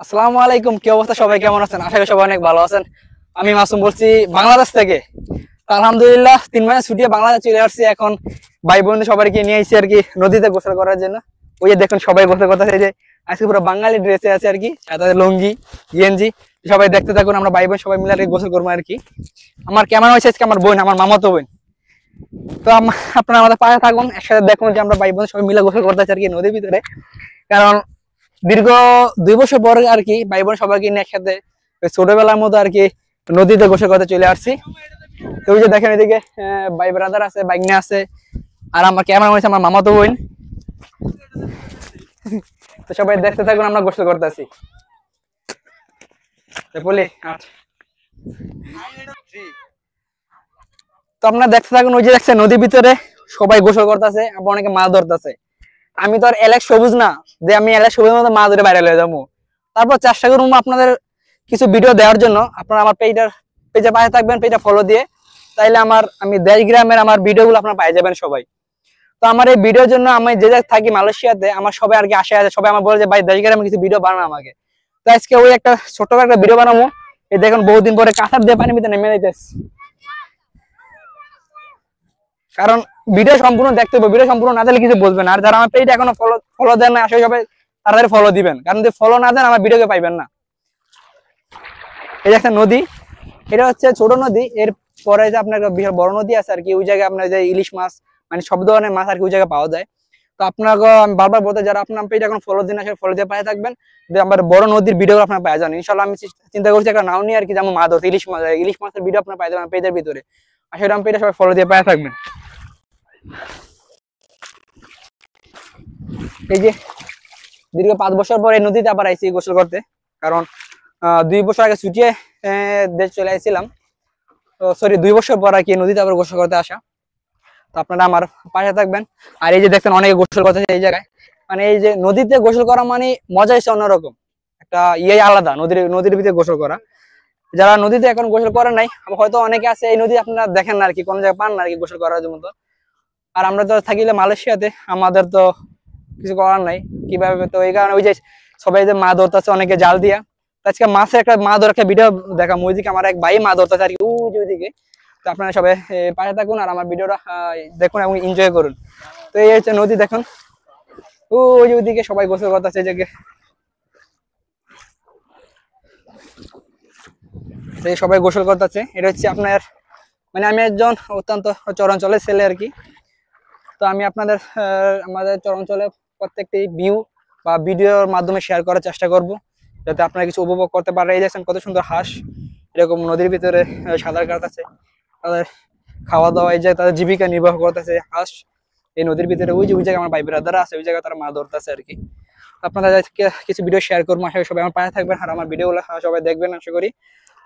আসসালামু আলাইকুম, কি অবস্থা? সবাই কেমন আছেন? আশা করি সবাই অনেক ভালো আছেন। আমি মাসুম বলছি বাংলাদেশ থেকে। আলহামদুলিল্লাহ 3 মাস ছুটিয়ে বাংলাদেশ চলে আসছি। এখন ভাই বোন সবাইকে নিয়ে আইছি আর কি নদীতে গোসল করার জন্য। ওই যে দেখুন সবাই গোসল করতেছে, এই যে আজকে পুরো বাঙালি ড্রেসে আছে আর কি, সাথে লুঙ্গি গেঞ্জি। সবাই দেখতে থাকুন, আমরা ভাই বোন সবাই মিলে আর কি গোসল করবো আর কি। আমার ক্যামেরা হয়েছে আজকে আমার বোন, আমার মামাতো বোন। তো আপনারা আমাদের পাশে থাকুন, একসাথে দেখুন যে আমরা ভাই বোন সবাই মিলে গোসল করতেছি আর কি নদীর ভিতরে। কারণ দীর্ঘ 2 বছর পরে আর কি ভাই বোন সবাইকে নিয়ে একসাথে ছোটবেলার মতো আর কি নদীতে গোসল করতে চলে আসছি। তো ওই যে দেখেন এদিকে ভাই ব্রাদার আছে, বাইকনে আছে, আর আমার ক্যামেরা হয়েছে আমার মামাতো বোন। তো সবাই দেখতে থাকুন, আমরা গোসল করতেছি। তো আপনারা দেখতে থাকুন, ওই যে দেখছেন নদীর ভিতরে সবাই গোসল করতেছে, আবার অনেকে মাছ ধরতেছে। আমি তো আর এলাক সবুজ না যে আমি এলাক সবুজের মতো মাছ ধরে বাইরে হয়ে যাবো। তারপর চেষ্টা করবো আপনাদের কিছু ভিডিও দেওয়ার জন্য। আপনারা আমার পেজে পাশে থাকবেন, পেজটা ফলো দিয়ে, তাইলে আমি দেশ গ্রামের আমার ভিডিওগুলো আপনারা পাই যাবেন সবাই। তো আমার এই ভিডিওর জন্য আমি যে জায়গায় থাকি মালয়েশিয়াতে, আমার সবাই আর কি আসে আছে, সবাই আমার বলে যে ভাই দেশ গ্রামে কিছু ভিডিও বানানো আমাকে। তো আজকে ওই একটা ছোট্ট একটা ভিডিও বানাবো। এই দেখুন বহুদিন পরে কাঁথার দিয়ে পানির ভিতরে নেমে যাইতেছে। কারণ ভিডিও সম্পূর্ণ দেখতে হবে, ভিডিও সম্পূর্ণ না দিলে কিছু বলবেন। আর যারা আমার পেজটা এখনো ফলো দেন না, আসলে সবাই তাড়াতাড়ি ফলো দিবেন, কারণ যদি ফলো না দেন আমার ভিডিওকে পাইবেন না। এই যে একটা নদী, এটা হচ্ছে ছোট নদী, এর পরে যে আপনার বিশাল বড় নদী আছে আর কি। ওই জায়গায় আপনার যে ইলিশ মাছ, মানে সব ধরনের মাছ আর কি ওই জায়গায় পাওয়া যায়। তো আপনাকে আমি বারবার বলতে, যারা আপনার পেজটা এখন ফলো দিন, আসলে ফলো দিয়ে পাশে থাকবেন, যে আমার বড় নদীর ভিডিও আপনার পাওয়া যান ইনশাল্লাহ। আমি চিন্তা করছি একটা নাও নিয়ে আর কি, যেমন মাছ ধরতে ইলিশ মাছের ভিডিও আপনার পাই যাবেন পেজের ভিতরে। আসলে আমি পেজটা সবাই ফলো দিয়ে পাশে থাকবেন। এই যে দীর্ঘ 5 বছর পর এই নদীতে আবার আইসি গোসল করতে। কারণ 2 বছর আগে ছুটিয়ে দেশ চলে আসছিলাম। তো সরি 2 বছর পর আর কি নদীতে আবার গোসল করতে আসা। তো আপনারা আমার পাশে থাকবেন। আর এই যে দেখছেন অনেকে গোসল করতেছে এই জায়গায়, মানে এই যে নদীতে গোসল করা মানে মজা হচ্ছে অন্যরকম, একটা আলাদা নদীর ভিতরে গোসল করা। যারা নদীতে এখন গোসল করে নাই, হয়তো অনেকে আছে এই নদী আপনারা দেখেন না আর কি, কোনো জায়গায় পান না আর কি গোসল করার মতো। আর আমরা তো থাকিলে মালয়েশিয়াতে, আমাদের তো কিছু করার নাই কিভাবে। তো এই কারণে ওই যে সবাই যে মা ধরতেছে অনেকে জাল দিয়া। আজকে মাছের একটা মা ধর একটা ভিডিও দেখা, ওইদিকে আমার এক ভাই মা ধরতেছে আর কি ওইদিকে। তো আপনারা সবাই পাশে থাকুন আর আমার ভিডিওটা দেখুন এবং এনজয় করুন। তো এই হচ্ছে নদী, দেখুন ওই যে ওইদিকে সবাই গোসল করতেছে এই জায়গায়। এই সবাই গোসল করতেছে, এটা হচ্ছে আপনার, মানে আমি একজন অত্যন্ত চরাঞ্চলের ছেলে আর কি। তো আমি আপনাদের আমাদের চরাঞ্চলে প্রত্যেকটি ভিউ বা ভিডিওর মাধ্যমে শেয়ার করার চেষ্টা করব, যাতে আপনারা কিছু উপভোগ করতে পারেন। এই দেখছেন কত সুন্দর হাঁস এরকম নদীর ভিতরে সাঁতার কাটতেছে, তাদের খাওয়া দাওয়া, এই জায়গায় তাদের জীবিকা নির্বাহ করতেছে হাঁস এই নদীর ভিতরে। ওই জায়গায় আমার ভাই ব্রাদার আছে, ওই জায়গায় তারা মাছ ধরতেছে আর কি। আপনারা কিছু ভিডিও শেয়ার করবো, আশা করি সবাই আমার পাশে থাকবেন আর আমার ভিডিওগুলো সবাই দেখবেন। আশা করি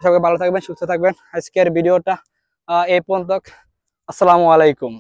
সবাই ভালো থাকবেন, সুস্থ থাকবেন। আজকের ভিডিওটা এই পর্যন্ত। আসসালামু আলাইকুম।